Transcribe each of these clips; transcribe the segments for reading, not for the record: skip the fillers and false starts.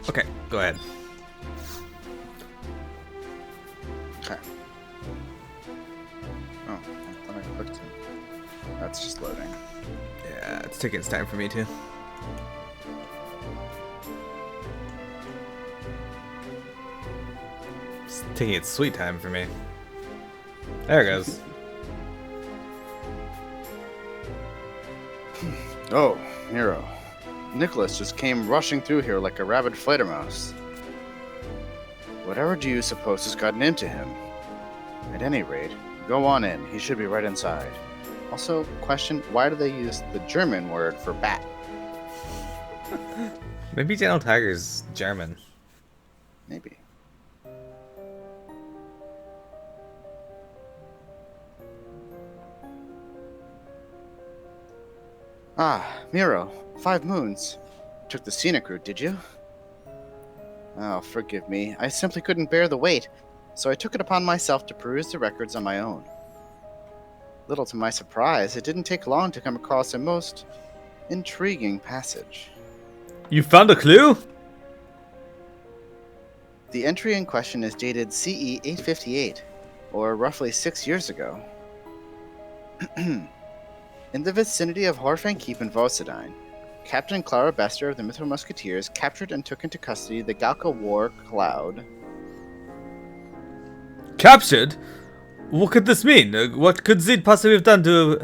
Okay, go ahead. Okay. Oh, I thought I clicked it. That's just loading. Yeah, it's taking its time for me too. It's taking its sweet time for me. There it goes. Oh, Miro. Nicholas just came rushing through here like a rabid fledermaus. Whatever do you suppose has gotten into him? At any rate, go on in. He should be right inside. Also, question, why do they use the German word for bat? Maybe General Tiger's German. Maybe. Ah, Miro, 5 moons. Took the scenic route, did you? Oh, forgive me. I simply couldn't bear the weight, so I took it upon myself to peruse the records on my own. Little to my surprise, it didn't take long to come across a most intriguing passage. You found a clue? The entry in question is dated CE 858, or roughly 6 years ago. In the vicinity of Horfang Keep in Vosadine, Captain Klara Bester of the Mythril Musketeers captured and took into custody the Galka War Cloud. Captured? What could this mean? What could Zeid possibly have done to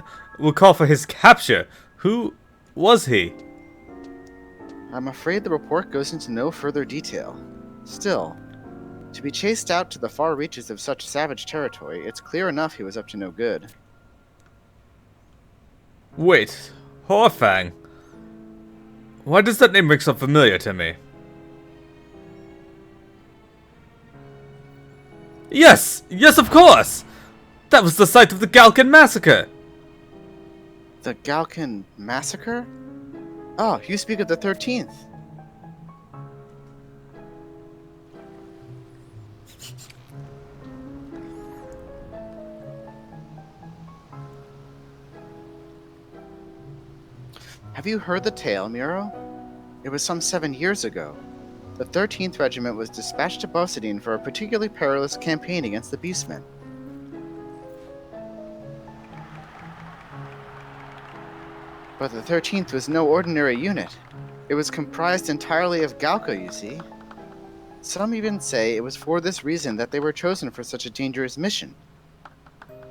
call for his capture? Who was he? I'm afraid the report goes into no further detail. Still, to be chased out to the far reaches of such savage territory, it's clear enough he was up to no good. Wait, Horfang? Why does that name ring so familiar to me? Yes! Yes, of course! That was the site of the Galkan massacre! The Galkan massacre? Oh, you speak of the 13th. Have you heard the tale, Miro? It was some 7 years ago. The 13th Regiment was dispatched to Bosadine for a particularly perilous campaign against the Beastmen. But the 13th was no ordinary unit. It was comprised entirely of Galka, you see. Some even say it was for this reason that they were chosen for such a dangerous mission.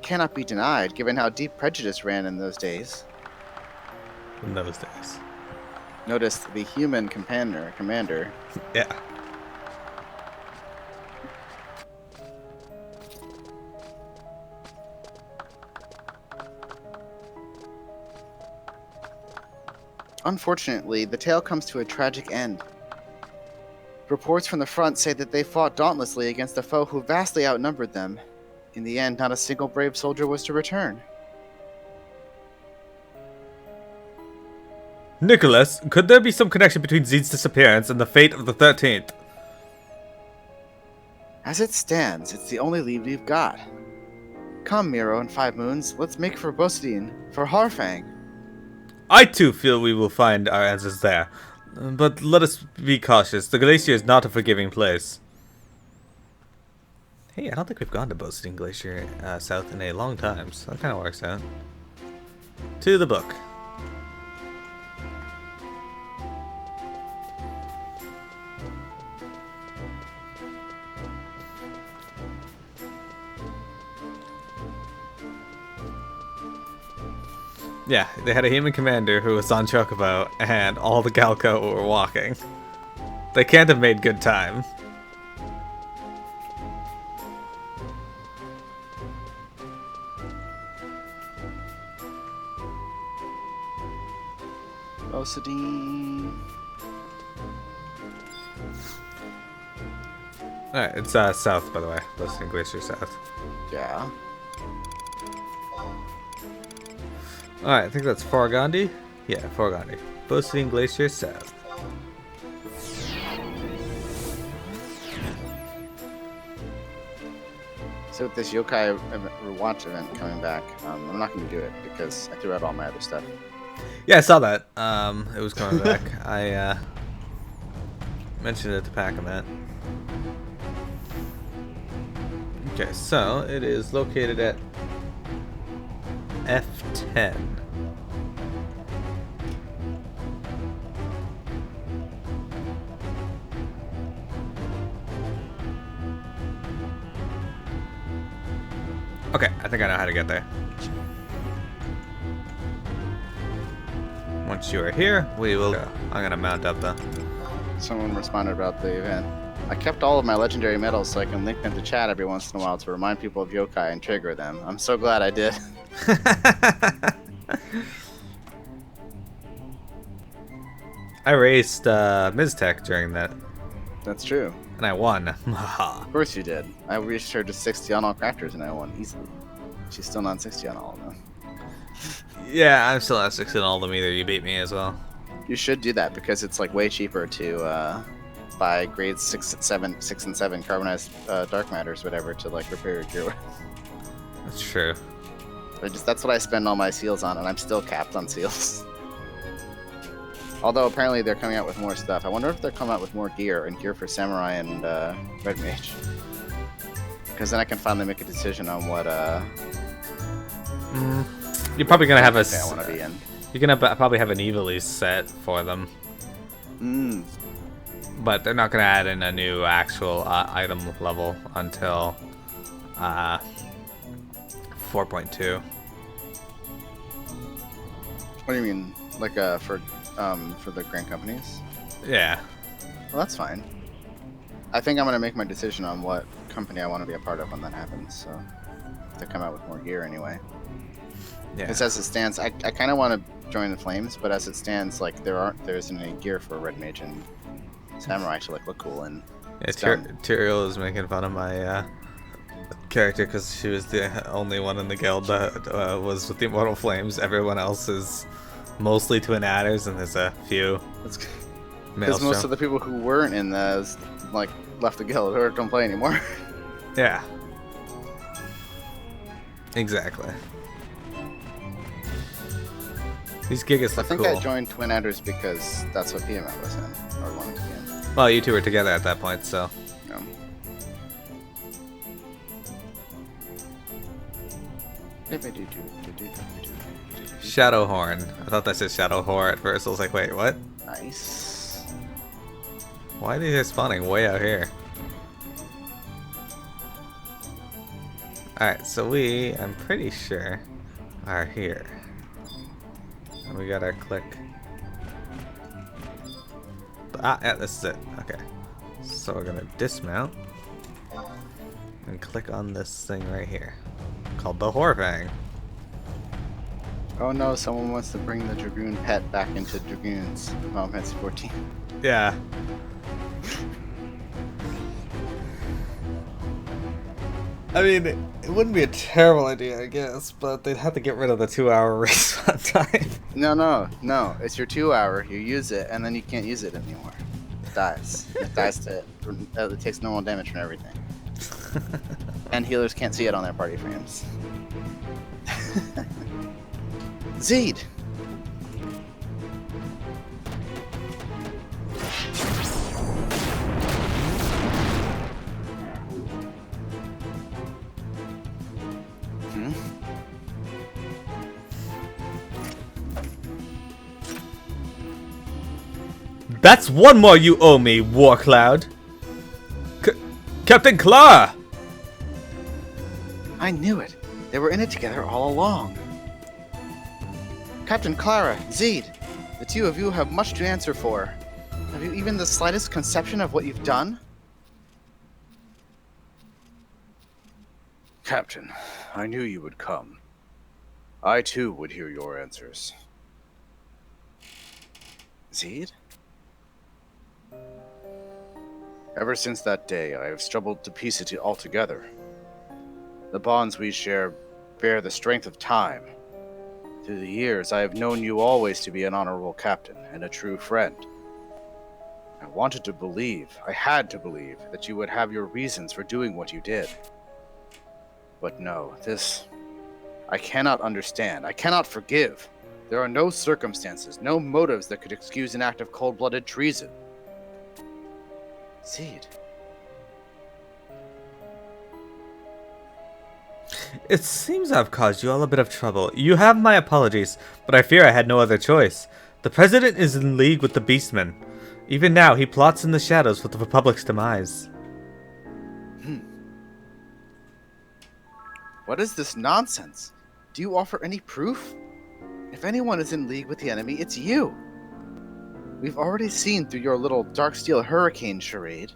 Cannot be denied, given how deep prejudice ran in those days. In those days. Notice the human commander. Yeah. Unfortunately, the tale comes to a tragic end. Reports from the front say that they fought dauntlessly against a foe who vastly outnumbered them. In the end, not a single brave soldier was to return. Nicholas, could there be some connection between Zeid's disappearance and the fate of the 13th? As it stands, it's the only lead we've got. Come, Miro and 5 Moons, let's make for Bosadine, for Harfang. I too feel we will find our answers there. But let us be cautious. The glacier is not a forgiving place. Hey, I don't think we've gone to Bosadine Glacier south in a long time, so that kind of works out. To the book. Yeah, they had a human commander who was on Chocobo, and all the Galco were walking. They can't have made good time. Bosadine. Alright, it's south, by the way. Bosadine Glacier south. Yeah. Alright, I think that's Fargandi. Yeah, Fargandi. Bosadine Glacier south. So with this yokai rewatch event coming back, I'm not going to do it because I threw out all my other stuff. Yeah, I saw that. It was coming back. mentioned it to Pac-Man. Okay, so it is located at F10. Okay, I think I know how to get there. Once you are here, we will go. I'm gonna mount up though. Someone responded about the event. I kept all of my legendary medals so I can link them to chat every once in a while to remind people of yokai and trigger them. I'm so glad I did. I raced Miztech during that, That's true. and I won. Of course you did. I reached her to 60 on all crafters and I won easily. She's still not 60 on all of them. Yeah, I'm still at 6 in all of them either. You beat me as well. You should do that because it's like way cheaper to buy grades 6 and 7 carbonized dark matters, whatever, to like repair your gear with. That's true. That's what I spend all my seals on, and I'm still capped on seals. Although apparently they're coming out with more stuff. I wonder if they're coming out with more gear and gear for samurai and red mage. Because then I can finally make a decision on what You're probably gonna have a. I want to be in. You're gonna probably have an evilly set for them. But they're not gonna add in a new actual item level until 4.2. What do you mean, like for the grand companies? Yeah. Well, that's fine. I think I'm gonna make my decision on what company I want to be a part of when that happens. So to come out with more gear anyway. Yeah. Because as it stands, I kind of want to join the flames, but as it stands, like there isn't any gear for red mage and samurai to like look cool and. Yeah, Tyrael is making fun of my character because she was the only one in the guild that was with the Immortal Flames. Everyone else is mostly twin adders, and there's a few. Because most of the people who weren't in those like left the guild or don't play anymore. Yeah. Exactly. These gigas look cool. I think I joined Twin Adders because that's what PML was in, or wanted to be in. Well, you two were together at that point, so. Yeah. Shadowhorn. I thought that said Shadowhorn at first. I was like, wait, what? Nice. Why are they spawning way out here? Alright, so we, I'm pretty sure, are here. And we gotta click. Yeah, this is it. Okay. So we're gonna dismount and click on this thing right here called the Horfang. Oh no, someone wants to bring the Dragoon pet back into Dragoons. Final Fantasy 14. Yeah. I mean, it wouldn't be a terrible idea, I guess, but they'd have to get rid of the 2-hour race on time. No. It's your 2 hour. You use it, and then you can't use it anymore. It dies. It dies to. It takes normal damage from everything. And healers can't see it on their party frames. Zeid! That's one more you owe me, Warcloud. Captain Klara! I knew it. They were in it together all along. Captain Klara, Zeid, the two of you have much to answer for. Have you even the slightest conception of what you've done? Captain, I knew you would come. I too would hear your answers. Zeid? Ever since that day, I have struggled to piece it all together. The bonds we share bear the strength of time. Through the years, I have known you always to be an honorable captain and a true friend. I wanted to believe, I had to believe, that you would have your reasons for doing what you did. But no, this... I cannot understand. I cannot forgive. There are no circumstances, no motives that could excuse an act of cold-blooded treason. Zeid. It seems I've caused you all a bit of trouble. You have my apologies, but I fear I had no other choice. The President is in league with the Beastmen. Even now, he plots in the shadows for the Republic's demise. What is this nonsense? Do you offer any proof? If anyone is in league with the enemy, it's you. We've already seen through your little Darksteel Hurricane charade.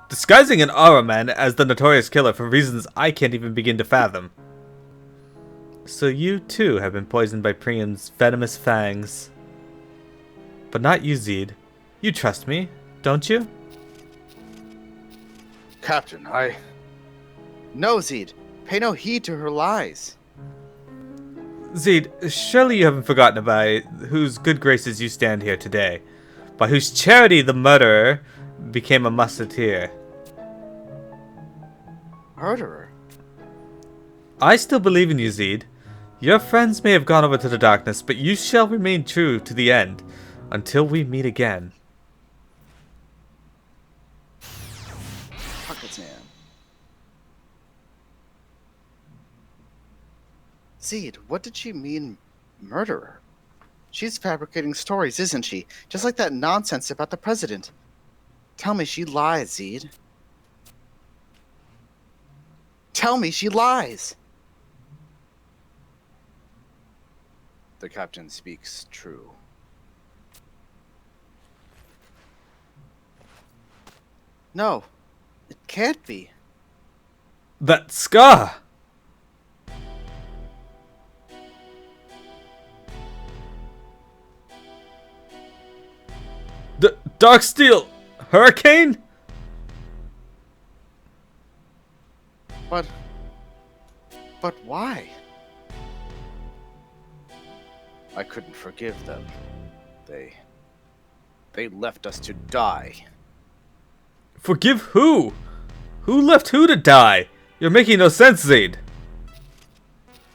Disguising an Aura Man as the notorious killer for reasons I can't even begin to fathom. So you, too, have been poisoned by Priam's venomous fangs. But not you, Zeid. You trust me, don't you? Captain, No, Zeid. Pay no heed to her lies. Zeid, surely you haven't forgotten by whose good graces you stand here today. By whose charity the murderer became a musketeer. Murderer? I still believe in you, Zeid. Your friends may have gone over to the darkness, but you shall remain true to the end, until we meet again. Pockets man. Zeid, what did she mean, murderer? She's fabricating stories, isn't she? Just like that nonsense about the President. Tell me she lies, Zeid. Tell me she lies! the captain speaks true. No, it can't be. That scar! The Darksteel Hurricane? But why? I couldn't forgive them. They left us to die. Forgive who? Who left who to die? You're making no sense, Zeid.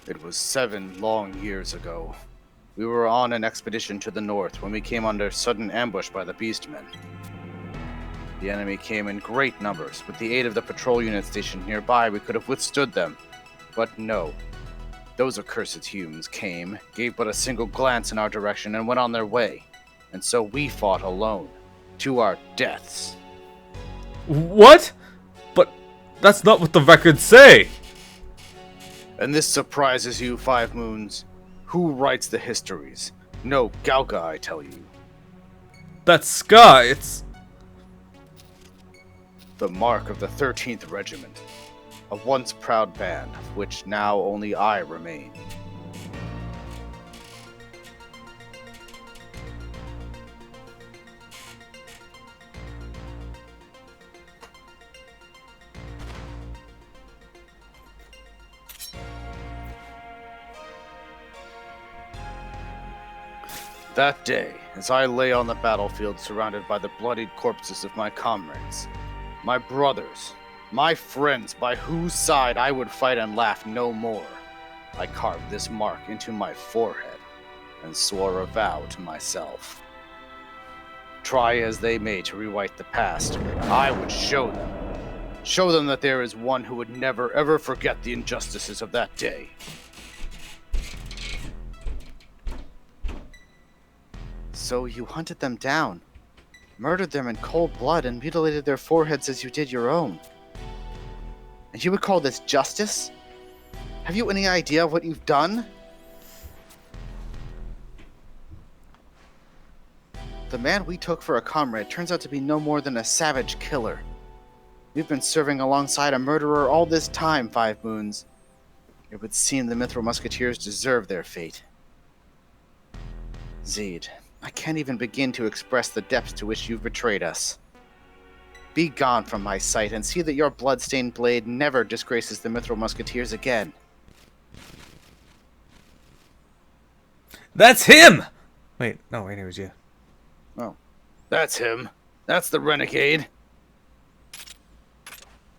It was 7 long years ago. We were on an expedition to the north when we came under sudden ambush by the Beastmen. The enemy came in great numbers. With the aid of the patrol unit stationed nearby, we could have withstood them. But no. Those accursed humans came, gave but a single glance in our direction, and went on their way. And so we fought alone, to our deaths. What? But that's not what the records say. And this surprises you, Five Moons? Who writes the histories? No Gauga, I tell you. That scar, it's... The mark of the 13th Regiment. A once proud band, of which now only I remain. That day, as I lay on the battlefield surrounded by the bloodied corpses of my comrades, my brothers, my friends by whose side I would fight and laugh no more, I carved this mark into my forehead and swore a vow to myself. Try as they may to rewrite the past, I would show them that there is one who would never ever forget the injustices of that day. So you hunted them down, murdered them in cold blood, and mutilated their foreheads as you did your own. And you would call this justice? Have you any idea of what you've done? The man we took for a comrade turns out to be no more than a savage killer. We've been serving alongside a murderer all this time, Five Moons. It would seem the Mithril Musketeers deserve their fate. Zeid, I can't even begin to express the depths to which you've betrayed us. Be gone from my sight and see that your blood-stained blade never disgraces the Mithril Musketeers again. That's him! Wait, it was you. Oh, that's him. That's the renegade.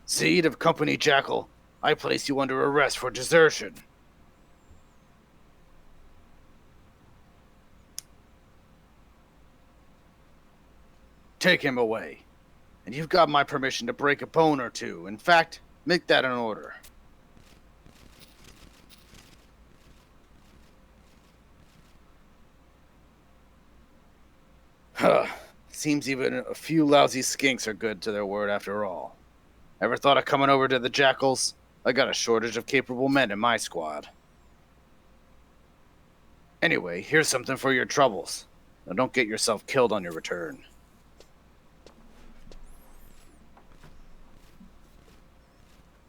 Zeid of Company Jackal, I place you under arrest for desertion. Take him away. And you've got my permission to break a bone or two. In fact, make that an order. Huh. Seems even a few lousy skinks are good to their word after all. Ever thought of coming over to the Jackals? I got a shortage of capable men in my squad. Anyway, here's something for your troubles. Now don't get yourself killed on your return.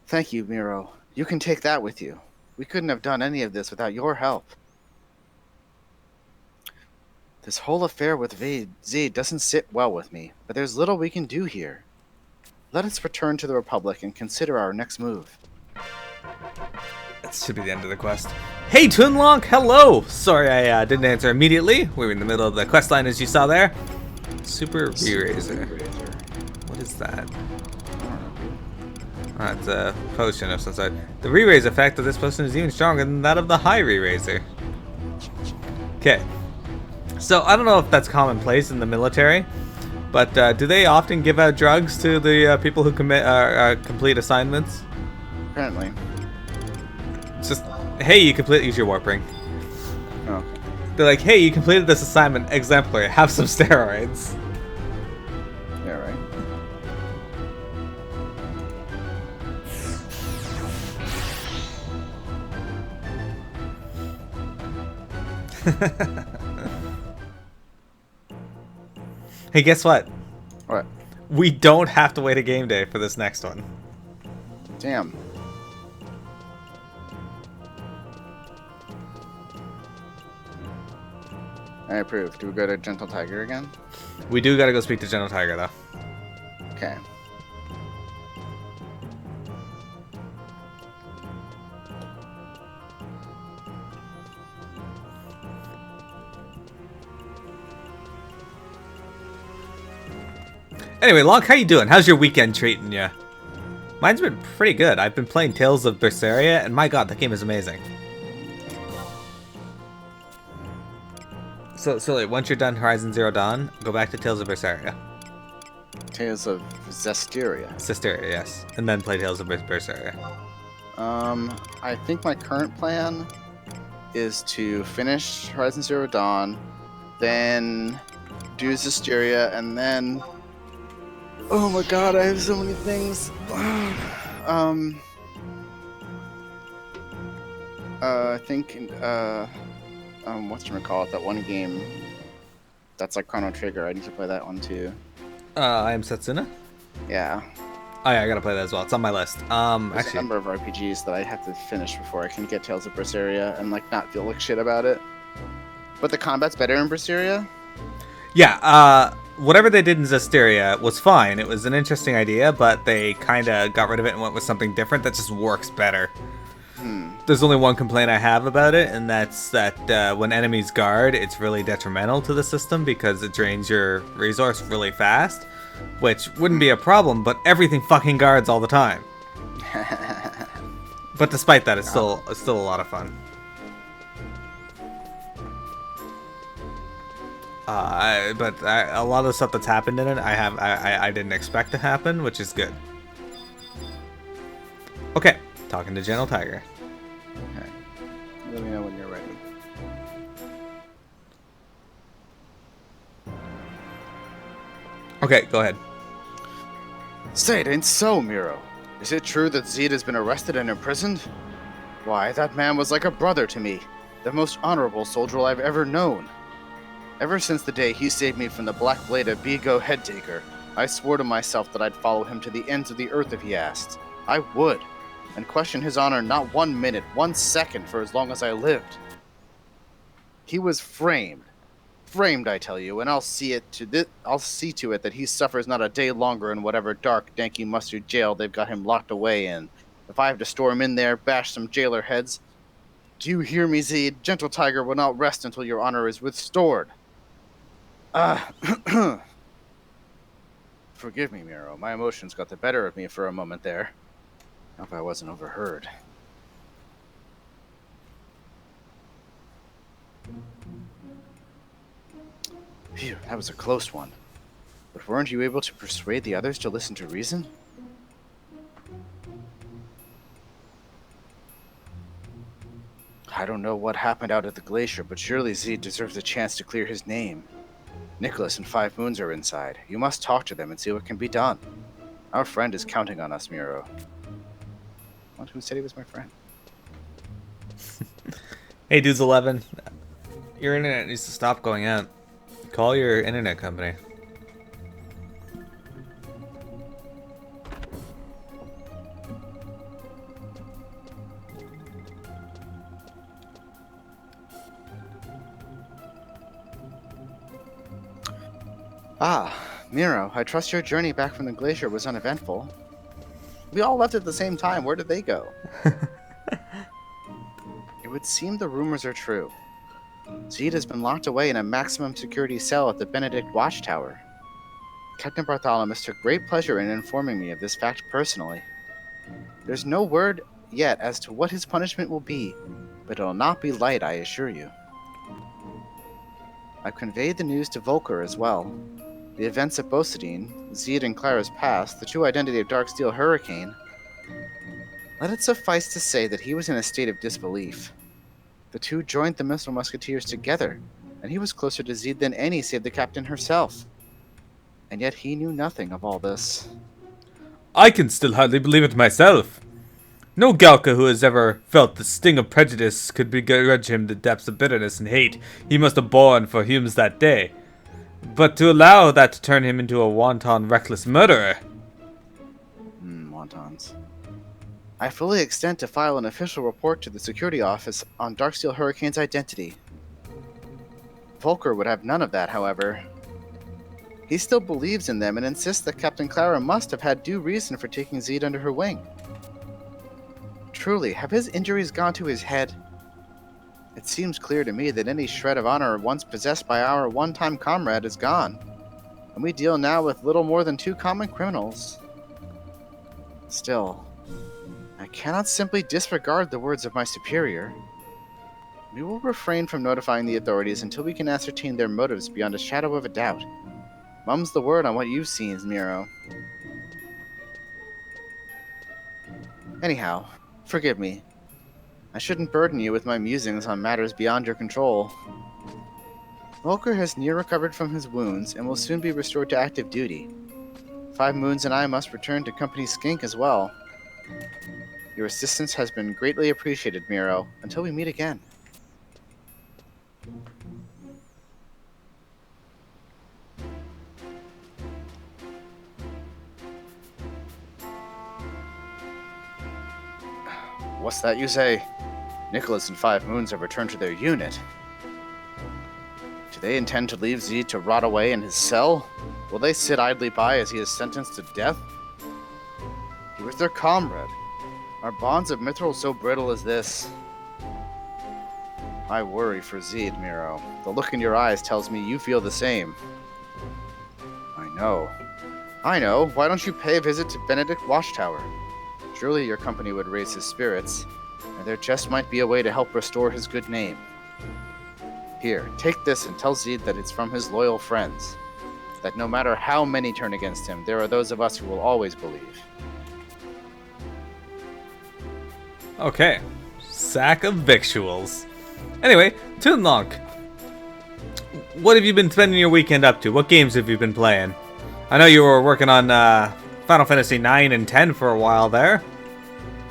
Thank you, Miro. You can take that with you. We couldn't have done any of this without your help. This whole affair with Zeid doesn't sit well with me, but there's little we can do here. Let us return to the Republic and consider our next move. That should be the end of the quest. Hey, Tunlonk, hello! Sorry I didn't answer immediately. We were in the middle of the quest line, as you saw there. Super Re-Raiser. What is that? That's a potion of some sort. The Re-Raise effect of this potion is even stronger than that of the High Re-Raiser. Okay. So, I don't know if that's commonplace in the military, but do they often give out drugs to the people who complete assignments? Apparently. It's just, hey, use your warp ring. Oh. They're like, hey, you completed this assignment exemplary. Have some steroids. Yeah, right. Hey, guess what? What? We don't have to wait a game day for this next one. Damn. I approve. Do we go to Gentle Tiger again? We do gotta go speak to General Tiger, though. Okay. Anyway, Lonk, how you doing? How's your weekend treating you? Mine's been pretty good. I've been playing Tales of Berseria, and my god, that game is amazing. So like, once you're done Horizon Zero Dawn, go back to Tales of Berseria. Tales of Zestiria. Zestiria, yes. And then play Tales of Berseria. I think my current plan is to finish Horizon Zero Dawn, then do Zestiria, and then... Oh my god, I have so many things. I think, whatchamacallit, that one game that's like Chrono Trigger, I need to play that one too. I am Setsuna? Yeah. Oh yeah, I gotta play that as well. It's on my list. There's Actually, a number of RPGs that I have to finish before I can get Tales of Berseria and like not feel like shit about it. But the combat's better in Berseria? yeah, whatever they did in Zestiria was fine. It was an interesting idea, but they kind of got rid of it and went with something different that just works better. There's only one complaint I have about it, and that's that when enemies guard, it's really detrimental to the system because it drains your resource really fast, which wouldn't be a problem, but everything fucking guards all the time. But despite that, it's still a lot of fun. A lot of the stuff that's happened in it, I didn't expect to happen, which is good. Okay, talking to General Tiger. Okay. Let me know when you're ready. Okay, go ahead. Say it ain't so, Miro. Is it true that Zeid has been arrested and imprisoned? Why, that man was like a brother to me. The most honorable soldier I've ever known. Ever since the day he saved me from the Black Blade of Bigo Headtaker, I swore to myself that I'd follow him to the ends of the earth if he asked. I would, and question his honor not 1 minute, 1 second for as long as I lived. He was framed. Framed, I tell you, and I'll see to it that he suffers not a day longer in whatever dark, danky, mustard jail they've got him locked away in. If I have to store him in there, bash some jailer heads. Do you hear me, Zeid? Gentle Tiger will not rest until your honor is restored. Forgive me, Miro. My emotions got the better of me for a moment there. Hope I wasn't overheard. Phew, that was a close one. But weren't you able to persuade the others to listen to reason? I don't know what happened out at the glacier, but surely Zeid deserves a chance to clear his name. Nicholas and 5 Moons are inside. You must talk to them and see what can be done. Our friend is counting on us, Miro. What? Who said he was my friend? Hey, Dudes 11. Your internet needs to stop going out. Call your internet company. Ah, Miro, I trust your journey back from the glacier was uneventful. We all left at the same time. Where did they go? It would seem the rumors are true. Zeid has been locked away in a maximum security cell at the Benedict Watchtower. Captain Bartholomew took great pleasure in informing me of this fact personally. There's no word yet as to what his punishment will be, but it'll not be light, I assure you. I've conveyed the news to Volker as well. The events at Bastokan, Zeid and Klara's past, the true identity of Darksteel Hurricane. Let it suffice to say that he was in a state of disbelief. The two joined the Missile Musketeers together, and he was closer to Zeid than any save the captain herself. And yet he knew nothing of all this. I can still hardly believe it myself. No Galka who has ever felt the sting of prejudice could begrudge him the depths of bitterness and hate he must have borne for Humes that day. But to allow that to turn him into a wanton, reckless murderer... Wontons. I fully extend to file an official report to the security office on Darksteel Hurricane's identity. Volker would have none of that, however. He still believes in them and insists that Captain Klara must have had due reason for taking Zeid under her wing. Truly, have his injuries gone to his head? It seems clear to me that any shred of honor once possessed by our one-time comrade is gone, and we deal now with little more than 2 common criminals. Still, I cannot simply disregard the words of my superior. We will refrain from notifying the authorities until we can ascertain their motives beyond a shadow of a doubt. Mum's the word on what you've seen, Miro. Anyhow, forgive me. I shouldn't burden you with my musings on matters beyond your control. Volker has near recovered from his wounds and will soon be restored to active duty. 5 Moons and I must return to Company Skink as well. Your assistance has been greatly appreciated, Miro. Until we meet again. What's that you say? Nicholas and 5 Moons have returned to their unit. Do they intend to leave Zeid to rot away in his cell? Will they sit idly by as he is sentenced to death? He was their comrade. Are bonds of mithril so brittle as this? I worry for Zeid, Miro. The look in your eyes tells me you feel the same. I know. Why don't you pay a visit to Benedict Watchtower? Surely your company would raise his spirits, and there just might be a way to help restore his good name. Here, take this and tell Zeid that it's from his loyal friends. That no matter how many turn against him, there are those of us who will always believe. Okay. Sack of victuals. Anyway, Toonlonk. What have you been spending your weekend up to? What games have you been playing? I know you were working on Final Fantasy 9 and 10 for a while there.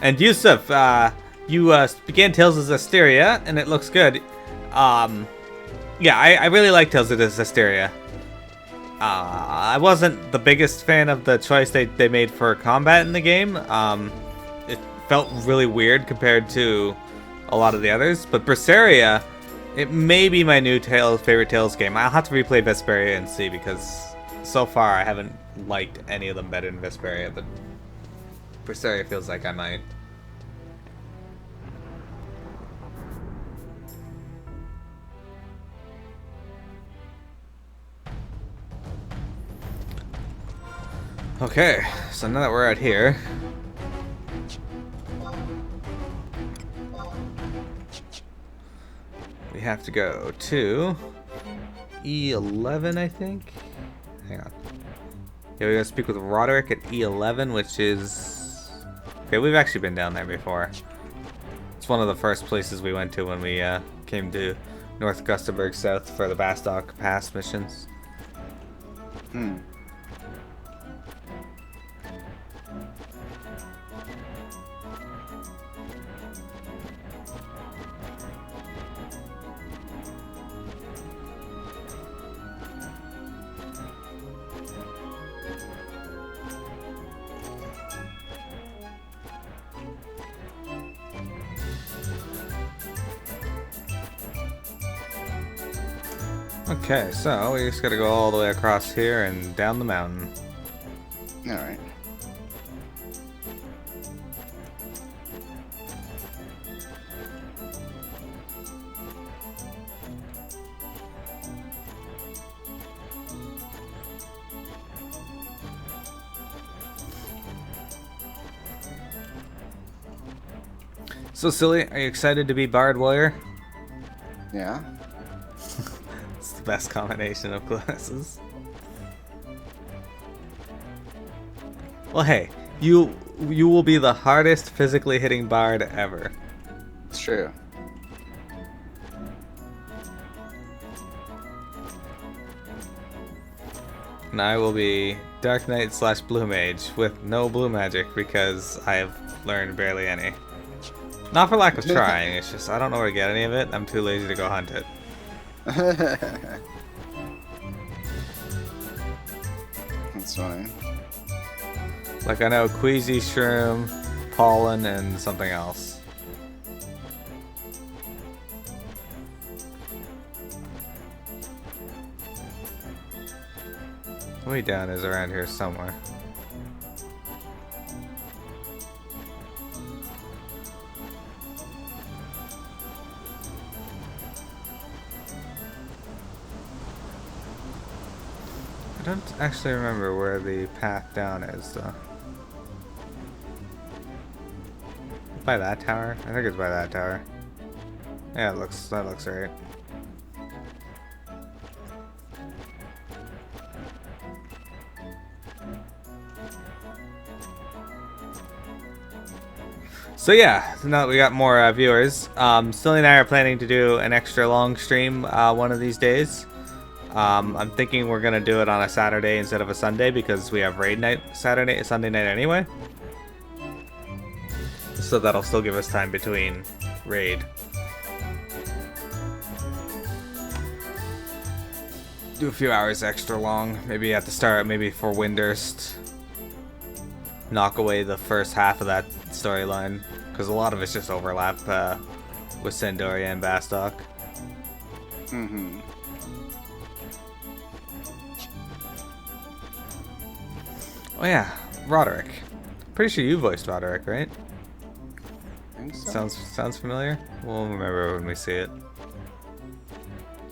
And Yusuf, you began Tales of Zestiria, and it looks good. Yeah, I really like Tales of Zestiria. I wasn't the biggest fan of the choice they made for combat in the game. It felt really weird compared to a lot of the others. But Berseria, it may be my new favorite Tales game. I'll have to replay Vesperia and see, because so far I haven't liked any of them better than Vesperia, but Berseria feels like I might. Okay, so now that we're out here, we have to go to E11, I think. Hang on. Yeah, we're gonna speak with Roderick at E11, which is... Okay, we've actually been down there before. It's one of the first places we went to when we came to North Gustaberg South for the Bastok Pass missions. Okay, so we just gotta go all the way across here and down the mountain. Alright. So, Silly, are you excited to be Bard Warrior? Yeah. It's the best combination of classes. Well, hey, you will be the hardest physically hitting Bard ever. It's true. And I will be Dark Knight / Blue Mage with no blue magic because I have learned barely any. Not for lack of trying, it's just I don't know where to get any of it. I'm too lazy to go hunt it. That's funny. Like I know Queasy, Shroom, Pollen, and something else. Way down is around here somewhere. I don't actually remember where the path down is, though. By that tower? I think it's by that tower. Yeah, that looks right. So yeah, now that we got more viewers, Silly and I are planning to do an extra long stream one of these days. I'm thinking we're gonna do it on a Saturday instead of a Sunday because we have raid night Sunday night anyway. So that'll still give us time between raid. Do a few hours extra long, maybe at the start, maybe for Windurst. Knock away the first half of that storyline, because a lot of it's just overlap with Sandoria and Bastok. Mm-hmm. Oh yeah, Roderick. Pretty sure you voiced Roderick, right? I think so. Sounds familiar? We'll remember when we see it.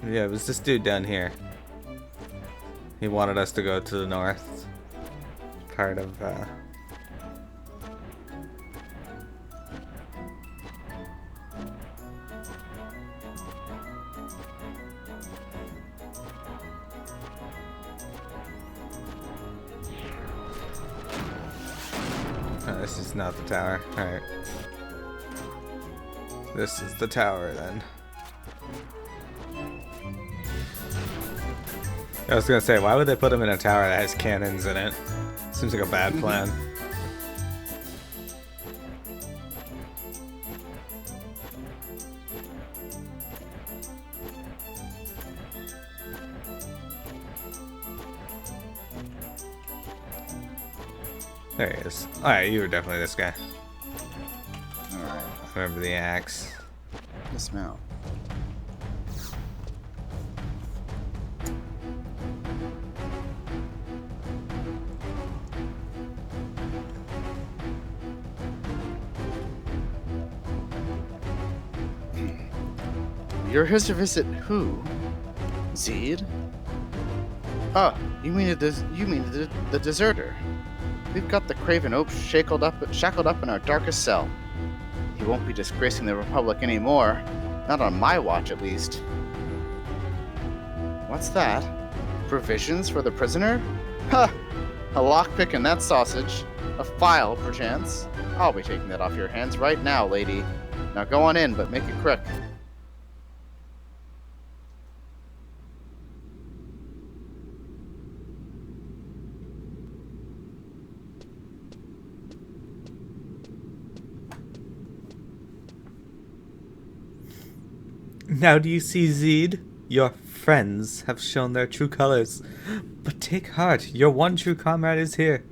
Yeah, it was this dude down here. He wanted us to go to the north part of Oh, this is not the tower. Alright. This is the tower then. I was gonna say, why would they put him in a tower that has cannons in it? Seems like a bad plan. There he is. Alright, you were definitely this guy. Alright. I remember the axe. Dismount. You're here to visit who? Zeid? Oh, you mean the deserter. We've got the Craven Ope shackled up in our darkest cell. He won't be disgracing the Republic anymore. Not on my watch, at least. What's that? Provisions for the prisoner? Ha! A lockpick and that sausage. A file, perchance. I'll be taking that off your hands right now, lady. Now go on in, but make it quick. Now do you see, Zeid? Your friends have shown their true colors. But take heart, your one true comrade is here.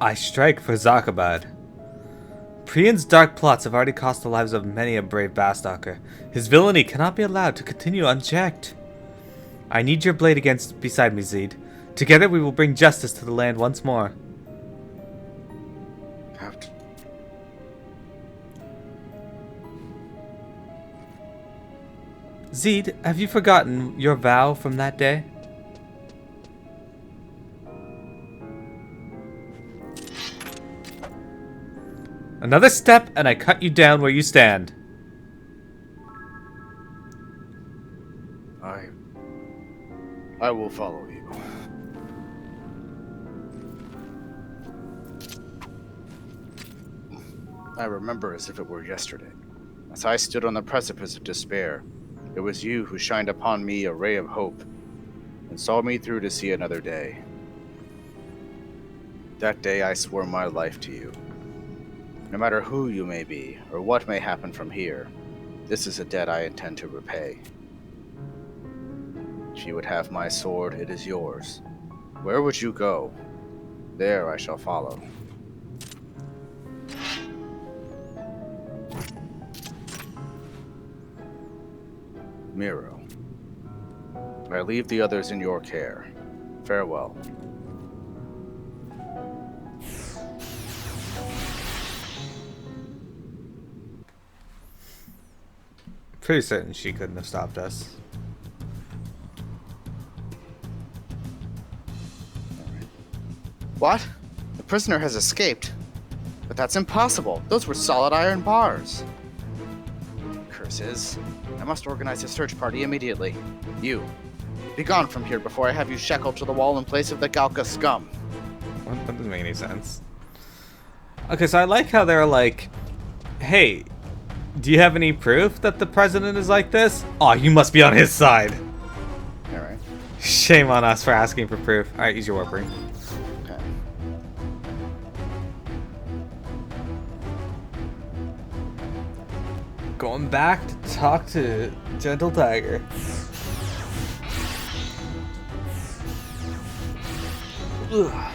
I strike for Zakabad. Priyan's dark plots have already cost the lives of many a brave Bastoker. His villainy cannot be allowed to continue unchecked. I need your blade beside me, Zeid. Together we will bring justice to the land once more. Captain. Zeid, have you forgotten your vow from that day? Another step and I cut you down where you stand. I will follow you. I remember as if it were yesterday. As I stood on the precipice of despair, it was you who shined upon me a ray of hope and saw me through to see another day. That day I swore my life to you. No matter who you may be, or what may happen from here, this is a debt I intend to repay. If you would have my sword, it is yours. Where would you go? There I shall follow. Miro, I leave the others in your care. Farewell. Pretty certain she couldn't have stopped us. What? The prisoner has escaped. But that's impossible. Those were solid iron bars. Curses. I must organize a search party immediately. You, be gone from here before I have you shackled to the wall in place of the Galka scum. That doesn't make any sense. Okay, so I like how they're like, hey, do you have any proof that the president is like this? Aw, you must be on his side. Alright. Shame on us for asking for proof. Alright, use your warp ring. Okay. Going back to talk to Gentle Tiger. Ugh.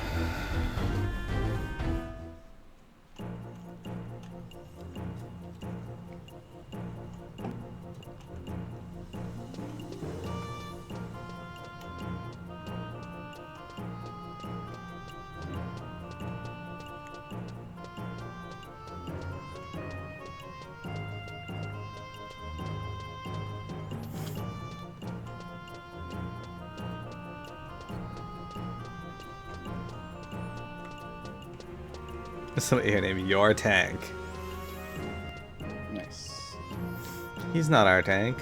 Somebody here named Your Tank. Nice. He's not our tank.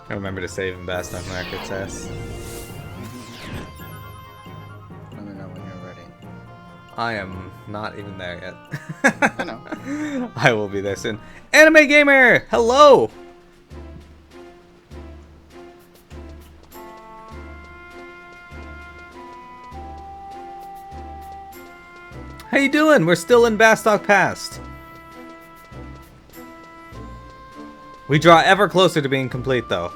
I remember to save him best on Market says. Let me know when you're ready. I am not even there yet. I know. I will be there soon. Anime Gamer! Hello! How you doing? We're still in Bastok Past. We draw ever closer to being complete, though.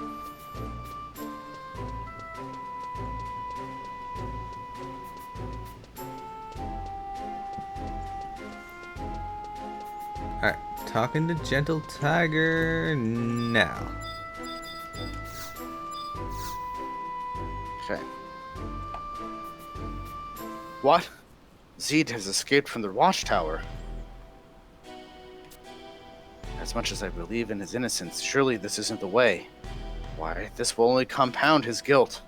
Alright, talking to Gentle Tiger now. Okay. What? Zeid has escaped from the watchtower. As much as I believe in his innocence, surely this isn't the way. Why, this will only compound his guilt.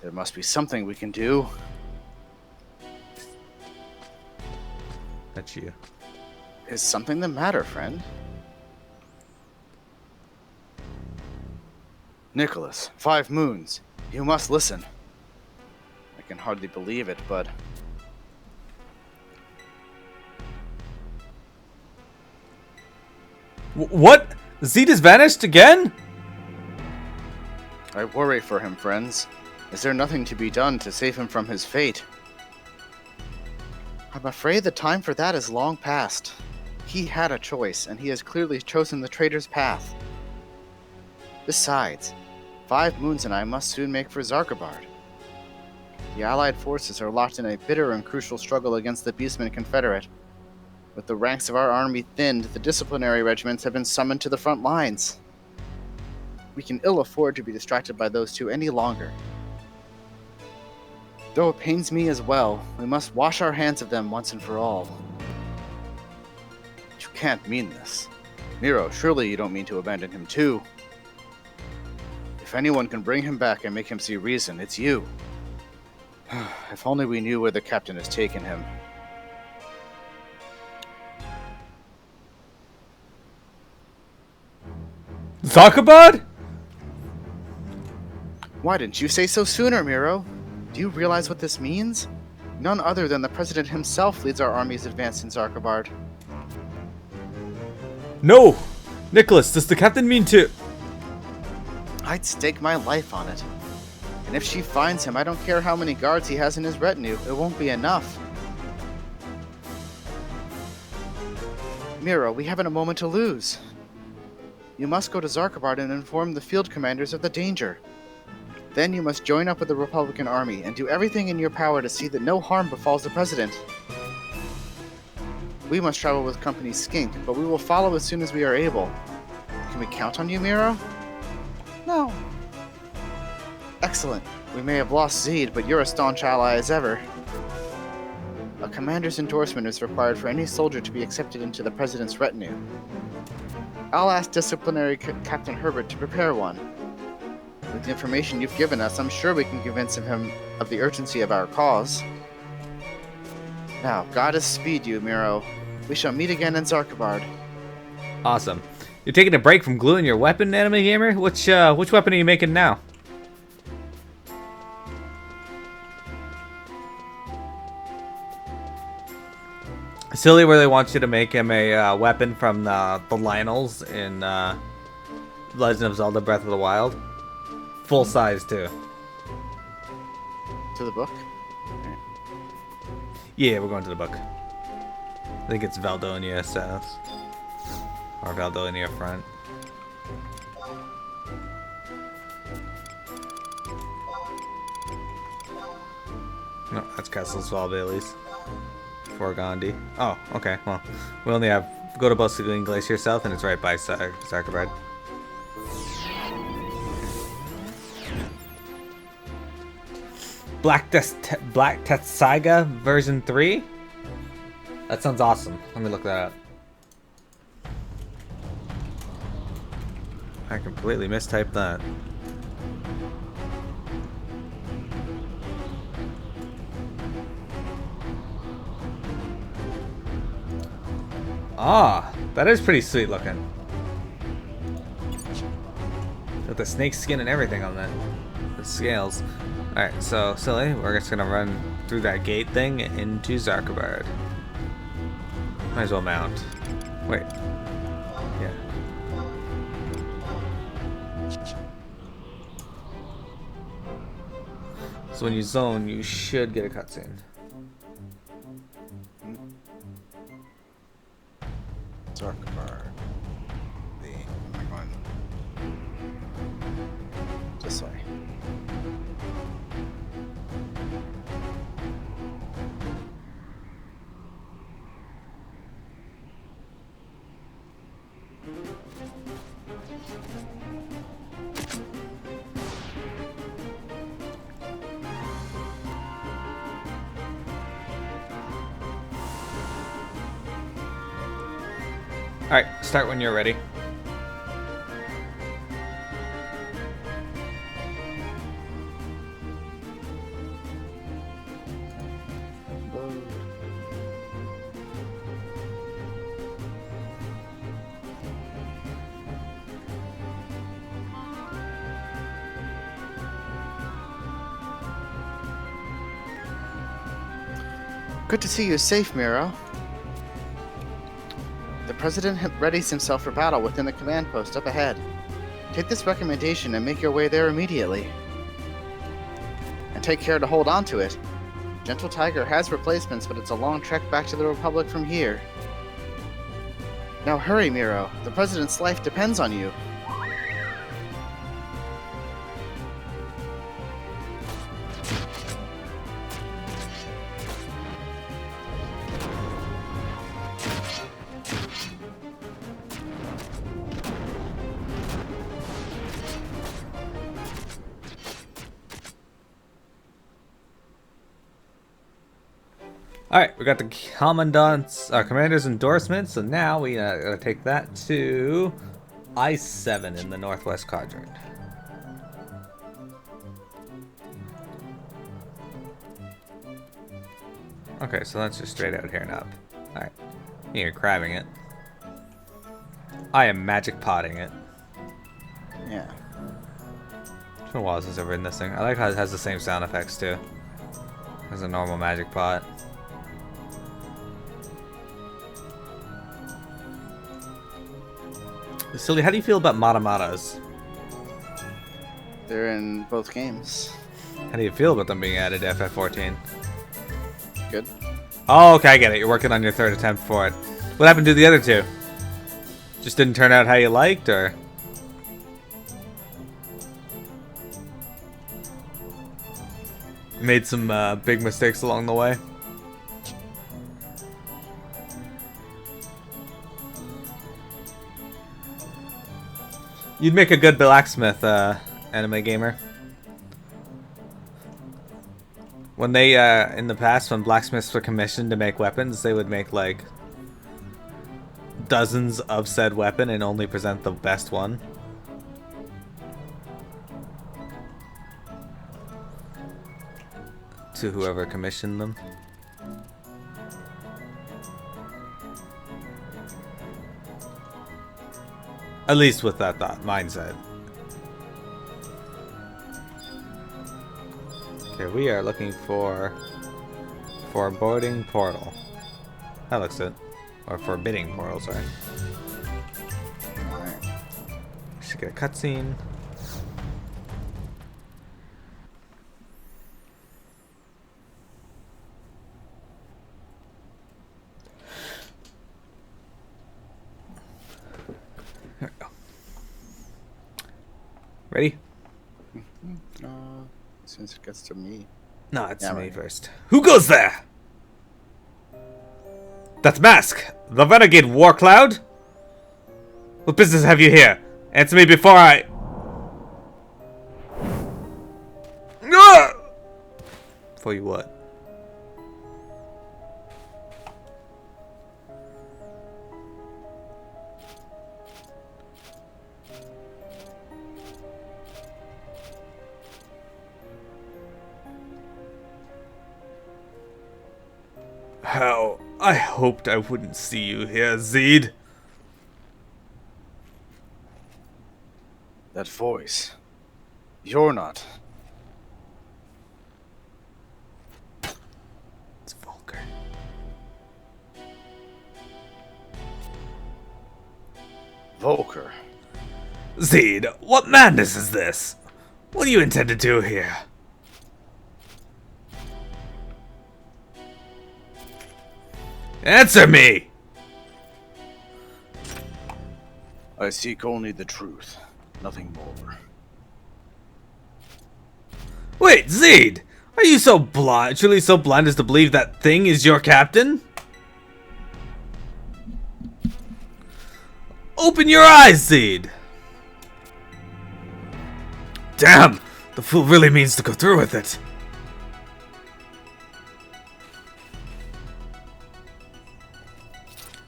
There must be something we can do. That's you. Is something the matter, friend? Nicholas, 5 moons. You must listen. I can hardly believe it, but... What? Zeid has vanished again? I worry for him, friends. Is there nothing to be done to save him from his fate? I'm afraid the time for that is long past. He had a choice, and he has clearly chosen the traitor's path. Besides, 5 moons and I must soon make for Zarkabard. The Allied forces are locked in a bitter and crucial struggle against the Beastman Confederate. With the ranks of our army thinned, the disciplinary regiments have been summoned to the front lines. We can ill afford to be distracted by those two any longer. Though it pains me as well, we must wash our hands of them once and for all. You can't mean this. Miro, surely you don't mean to abandon him too. If anyone can bring him back and make him see reason, it's you. If only we knew where the captain has taken him. Zarkabard? Why didn't you say so sooner, Miro? Do you realize what this means? None other than the President himself leads our army's advance in Zarkabard. No! Nicholas, does the captain mean to... I'd stake my life on it. And if she finds him, I don't care how many guards he has in his retinue, it won't be enough. Miro, we haven't a moment to lose. You must go to Zarkabard and inform the field commanders of the danger. Then you must join up with the Republican army and do everything in your power to see that no harm befalls the President. We must travel with Company Skink, but we will follow as soon as we are able. Can we count on you, Miro? No. Excellent. We may have lost Zeid, but you're a staunch ally as ever. A commander's endorsement is required for any soldier to be accepted into the President's retinue. I'll ask Disciplinary Captain Herbert to prepare one. With the information you've given us, I'm sure we can convince him of the urgency of our cause. Now, goddess speed you, Miro. We shall meet again in Zarkabard. Awesome. You're taking a break from gluing your weapon, Anime Gamer? Which weapon are you making now? Silly where they want you to make him a weapon from the Lionels in Legend of Zelda Breath of the Wild. Full size, too. To the book? Yeah, we're going to the book. I think it's Valdonia South. Or Valdonia Front. No, that's Castle Svalbaileys. For Gandhi. Oh, okay. Well, we only have go to Bastokan Glacier South, and it's right by Zarkabard. Black Tetsaiga version 3. That sounds awesome. Let me look that up. I completely mistyped that. Ah, that is pretty sweet looking. With the snake skin and everything on that. The scales. Alright, so silly, we're just gonna run through that gate thing into Zarkabard. Might as well mount. Wait. Yeah. So when you zone, you should get a cutscene. Zarkabard. Am I going this way? Alright, start when you're ready. Good to see you safe, Miro. The President readies himself for battle within the command post up ahead. Take this recommendation and make your way there immediately. And take care to hold on to it. Gentle Tiger has replacements, but it's a long trek back to the Republic from here. Now hurry, Miro. The President's life depends on you. Alright, we got the commander's endorsement, so now we gotta take that to I-7 in the northwest quadrant. Okay, so that's just straight out here and up. Alright, you're crabbing it. I am magic potting it. Yeah. It's been a while since I've written this thing. I like how it has the same sound effects too as a normal magic pot. Silly, how do you feel about Matamatas? They're in both games. How do you feel about them being added to FF14? Good. Oh, okay, I get it. You're working on your third attempt for it. What happened to the other two? Just didn't turn out how you liked, or? Made some big mistakes along the way? You'd make a good blacksmith, anime gamer. When they, in the past, when blacksmiths were commissioned to make weapons, they would make, like, dozens of said weapon and only present the best one. To whoever commissioned them. At least with that mindset. Okay, we are looking for foreboding portal. That looks it. Or forbidding portal, sorry. Alright. Should get a cutscene. There we go. Ready? Since it gets to me. No, it's Yeah, me right. first. Who goes there? That's Mask, the renegade war cloud? What business have you here? Answer me before I... Ah! Before you what? How? I hoped I wouldn't see you here, Zeid. That voice. You're not. It's Volker. Volker. Zeid, what madness is this? What do you intend to do here? Answer me! I seek only the truth, nothing more. Wait, Zeid! Are you so blind, truly so blind as to believe that thing is your captain? Open your eyes, Zeid! Damn! The fool really means to go through with it.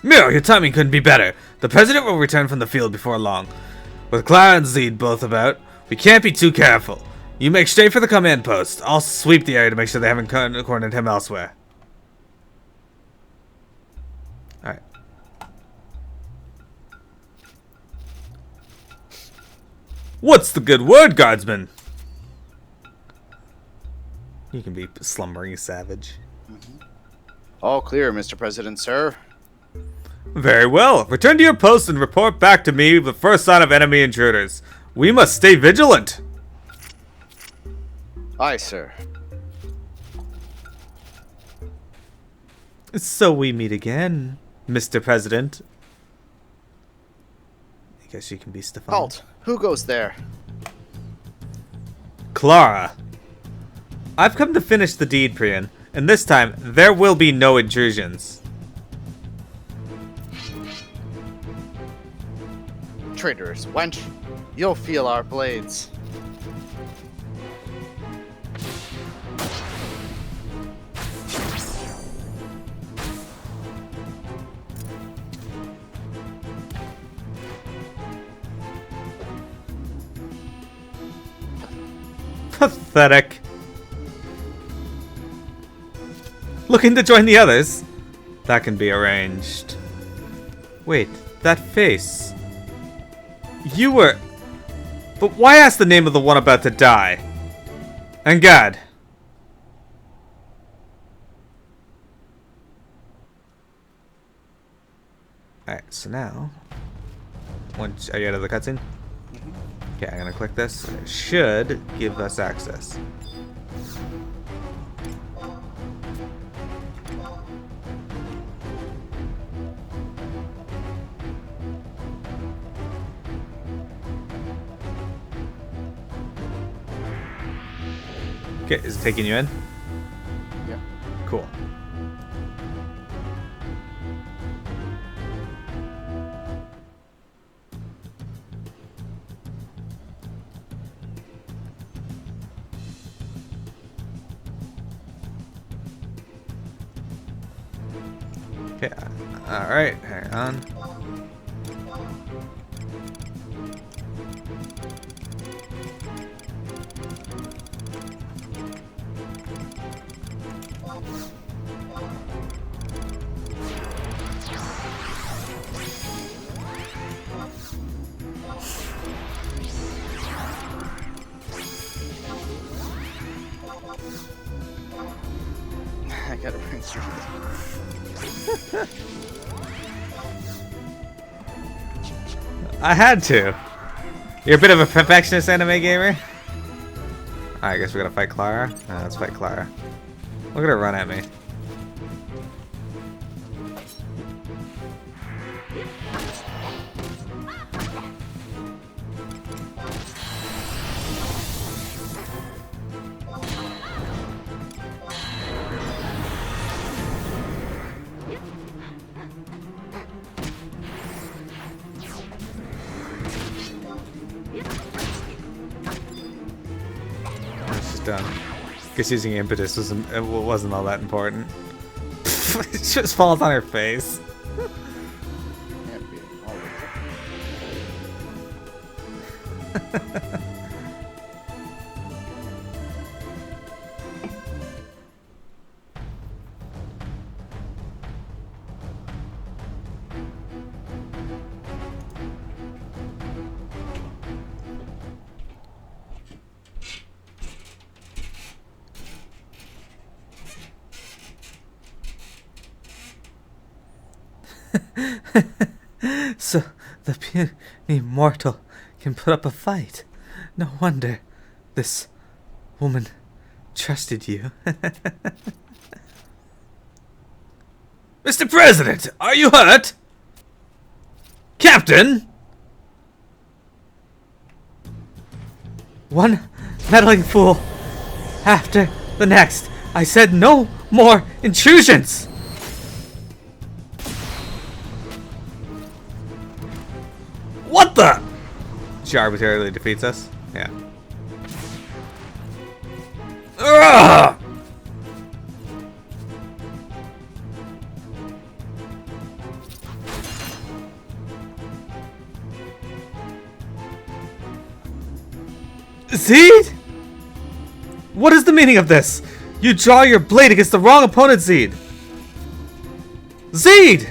Miro, your timing couldn't be better. The president will return from the field before long. With Klara and Zeid both about, we can't be too careful. You make straight for the command post. I'll sweep the area to make sure they haven't cornered him elsewhere. Alright. What's the good word, guardsman? You can be slumbering savage. All clear, Mr. President, sir. Very well. Return to your post and report back to me the first sign of enemy intruders. We must stay vigilant. Aye, sir. So we meet again, Mr. President. I guess you can be Stefan. Halt! Who goes there? Klara. I've come to finish the deed, Priyan, and this time there will be no intrusions. Traitors, wench. You'll feel our blades. Pathetic. Looking to join the others? That can be arranged. Wait, that face. You were... But why ask the name of the one about to die? And God. Alright, so now... Are you out of the cutscene? Okay, I'm gonna click this. And it should give us access. Okay, is it taking you in? Yeah. Cool. Okay, alright, hang on. I gotta bring through. I had to. You're a bit of a perfectionist anime gamer? I guess we're gonna fight Klara. Let's fight Klara. Look at her run at me. Done. Guess using impetus wasn't all that important. It just falls on her face. Can't be always. So the puny mortal can put up a fight. No wonder this woman trusted you. Mr. President, are you hurt? Captain! One meddling fool after the next. I said no more intrusions! What the? She arbitrarily defeats us? Yeah. Ugh! Zeid? What is the meaning of this? You draw your blade against the wrong opponent, Zeid! Zeid!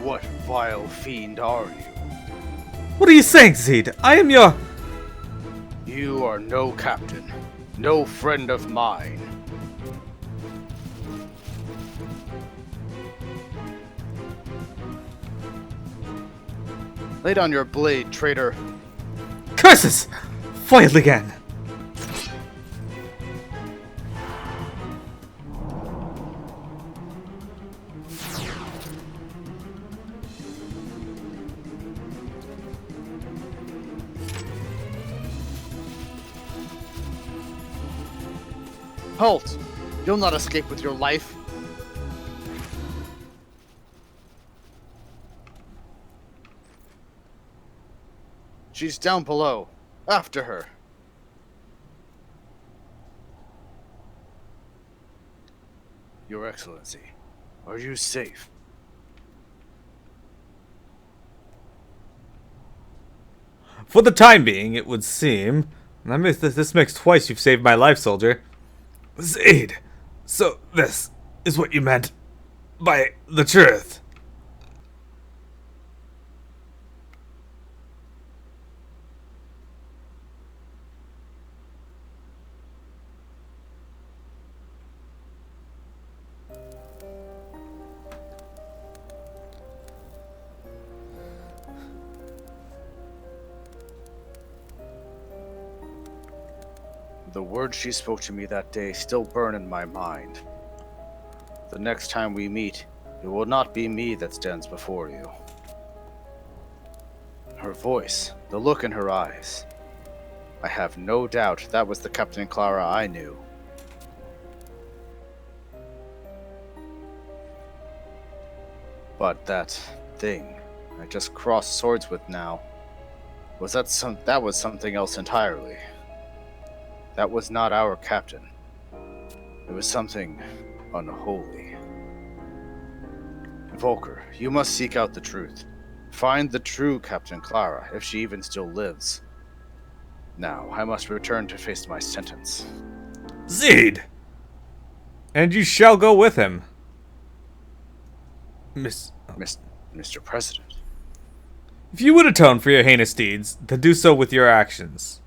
What vile fiend are you? What are you saying, Zeid? I am your... You are no captain, no friend of mine. Lay down your blade, traitor. Curses! Fight again! Halt! You'll not escape with your life. She's down below. After her. Your Excellency, are you safe? For the time being, it would seem. This makes twice you've saved my life, soldier. Zeid, so this is what you meant by the truth. The words she spoke to me that day still burn in my mind. The next time we meet, it will not be me that stands before you. Her voice, the look in her eyes. I have no doubt that was the Captain Klara I knew. But that thing I just crossed swords with now, that was something else entirely. That was not our captain. It was something unholy. Volker, you must seek out the truth. Find the true Captain Klara, if she even still lives. Now, I must return to face my sentence. Zeid! And you shall go with him. Mr. President. If you would atone for your heinous deeds, then do so with your actions.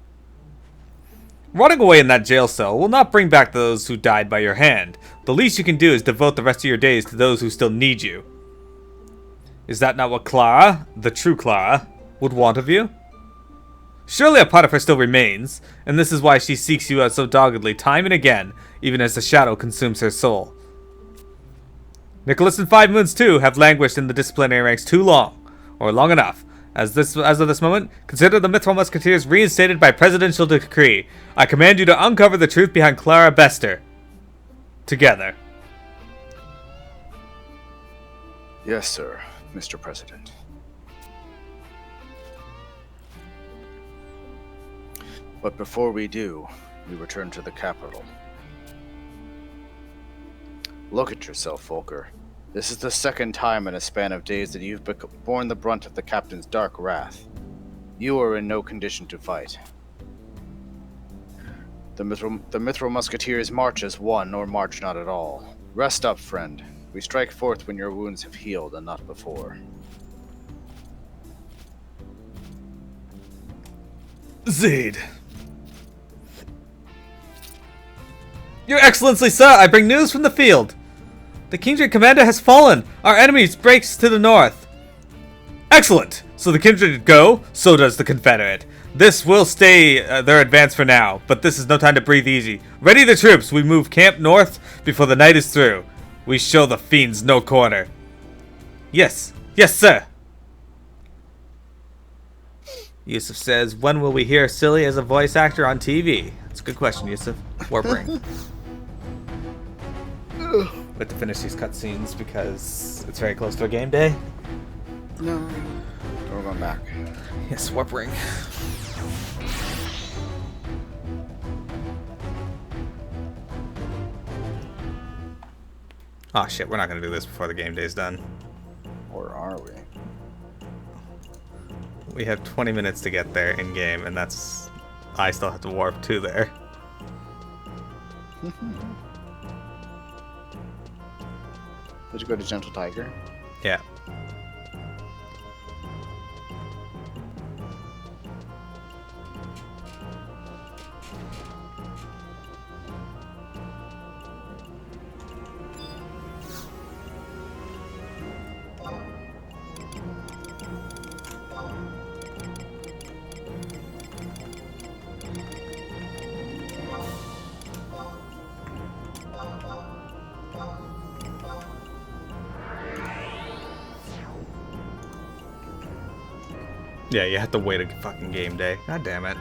Running away in that jail cell will not bring back those who died by your hand. The least you can do is devote the rest of your days to those who still need you. Is that not what Klara, the true Klara, would want of you? Surely a part of her still remains, and this is why she seeks you out so doggedly time and again, even as the shadow consumes her soul. Nicholas and 5 Moons too have languished in the disciplinary ranks too long, or long enough. As of this moment, consider the Mithril Musketeers reinstated by presidential decree. I command you to uncover the truth behind Klara Bester. Together. Yes, sir, Mr. President. But before we do, we return to the capital. Look at yourself, Volker. This is the second time in a span of days that you've borne the brunt of the captain's dark wrath. You are in no condition to fight. The Mithril Musketeers march as one, or march not at all. Rest up, friend. We strike forth when your wounds have healed, and not before. Zeid. Your Excellency, sir, I bring news from the field. The Kindred commander has fallen. Our enemies breaks to the north. Excellent. So the Kindred go, so does the Confederate. This will stay their advance for now, but this is no time to breathe easy. Ready the troops. We move camp north before the night is through. We show the fiends no quarter. Yes. Yes, sir. Yusuf says, when will we hear Silly as a voice actor on TV? That's a good question, Yusuf. Warpring. We have to finish these cutscenes because it's very close to a game day. No. We're going back. Yes, Warpring. Oh shit, we're not gonna do this before the game day's done. Or are we? We have 20 minutes to get there in game, and that's... I still have to warp to there. Would you go to Gentle Tiger? Yeah. Yeah, you have to wait a fucking game day. God damn it.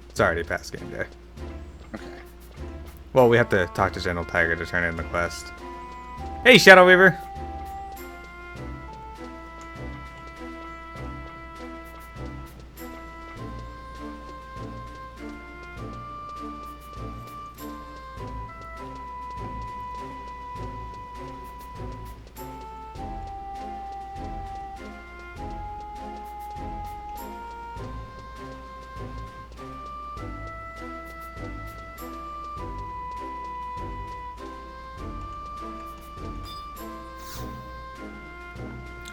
It's already past game day. Okay. Well, we have to talk to General Tiger to turn in the quest. Hey, Shadow Weaver!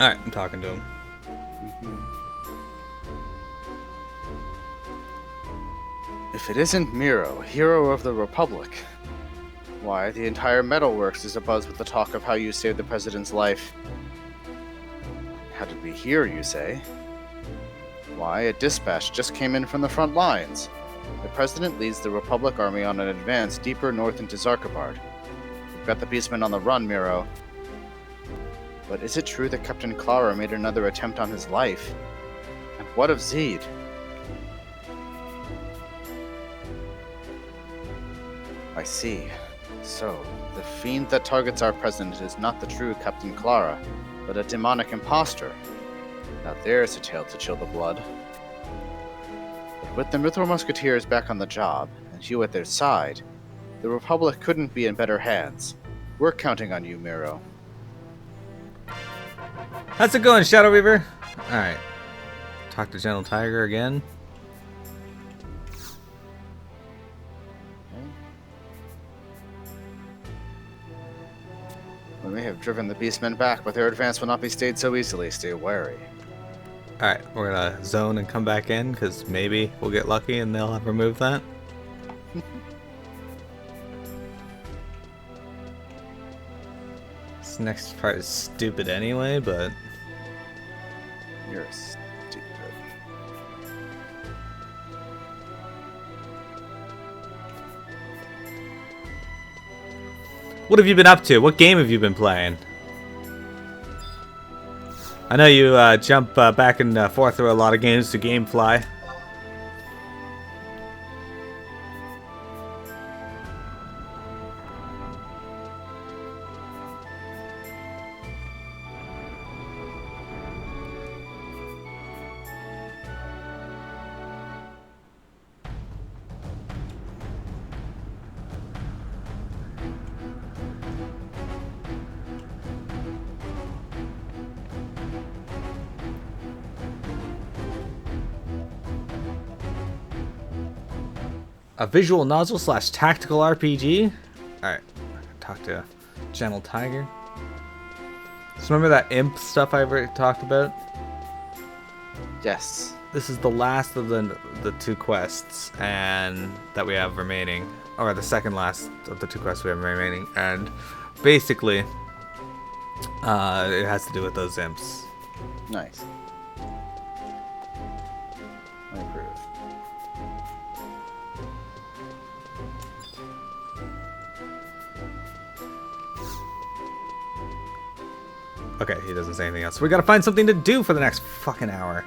Alright, I'm talking to him. If it isn't Mero, hero of the Republic, why, the entire metalworks is abuzz with the talk of how you saved the president's life. How did we hear, you say? Why, a dispatch just came in from the front lines. The president leads the Republic army on an advance deeper north into Zarkabard. We've got the beastmen on the run, Mero. But is it true that Captain Klara made another attempt on his life? And what of Zeid? I see. So, the fiend that targets our president is not the true Captain Klara, but a demonic impostor. Now there's a tale to chill the blood. But with the Mithril Musketeers back on the job, and you at their side, the Republic couldn't be in better hands. We're counting on you, Mero. How's it going, Shadow Weaver? Alright. Talk to Gentle Tiger again. We may have driven the beastmen back, but their advance will not be stayed so easily. Stay wary. Alright, we're gonna zone and come back in, because maybe we'll get lucky and they'll have removed that. This next part is stupid anyway, but... You're stupid. What have you been up to? What game have you been playing? I know you jump back and forth through a lot of games to Gamefly. A visual novel / tactical RPG? Alright, talk to Gentle Tiger. So remember that imp stuff I already talked about? Yes. This is the last of the two quests and that we have remaining. Or the second last of the two quests we have remaining. And basically, it has to do with those imps. Nice. I approve. Okay, he doesn't say anything else. We gotta find something to do for the next fucking hour.